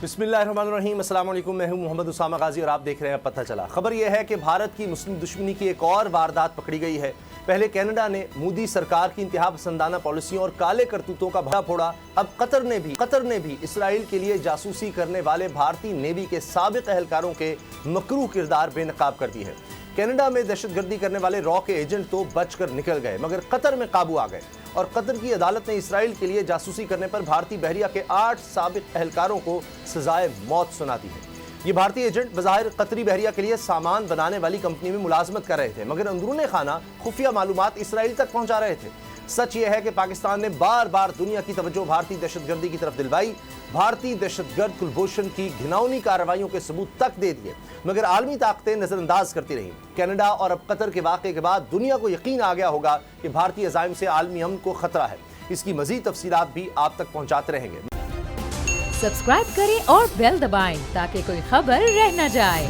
بسم اللہ الرحمن الرحیم، السلام علیکم، میں ہوں محمد اسامہ غازی اور آپ دیکھ رہے ہیں پتہ چلا۔ خبر یہ ہے کہ بھارت کی مسلم دشمنی کی ایک اور واردات پکڑی گئی ہے۔ پہلے کینیڈا نے مودی سرکار کی انتہا پسندانہ پالیسیوں اور کالے کرتوتوں کا بھڑا پھوڑا، اب قطر نے بھی اسرائیل کے لیے جاسوسی کرنے والے بھارتی نیوی کے سابق اہلکاروں کے مکروہ کردار بے نقاب کر دی ہے۔ کینیڈا میں دہشت گردی کرنے والے را کے ایجنٹ تو بچ کر نکل گئے، مگر قطر میں قابو آ گئے اور قطر کی عدالت نے اسرائیل کے لیے جاسوسی کرنے پر بھارتی بحریہ کے 8 سابق اہلکاروں کو سزائے موت سنا دی ہے۔ یہ بھارتی ایجنٹ بظاہر قطری بحریہ کے لیے سامان بنانے والی کمپنی میں ملازمت کر رہے تھے، مگر اندرون خانہ خفیہ معلومات اسرائیل تک پہنچا رہے تھے۔ سچ یہ ہے کہ پاکستان نے بار بار دنیا کی توجہ بھارتی دہشت گردی کی طرف دلوائی، بھارتی دہشت گرد کلبھوشن کی گھناؤنی کارروائیوں کے ثبوت تک دے دیے، مگر عالمی طاقتیں نظر انداز کرتی رہیں۔ کینیڈا اور اب قطر کے واقعے کے بعد دنیا کو یقین آ گیا ہوگا کہ بھارتی عزائم سے عالمی امن کو خطرہ ہے۔ اس کی مزید تفصیلات بھی آپ تک پہنچاتے رہیں گے۔ سبسکرائب کریں اور بیل دبائیں تاکہ کوئی خبر رہ نہ جائے۔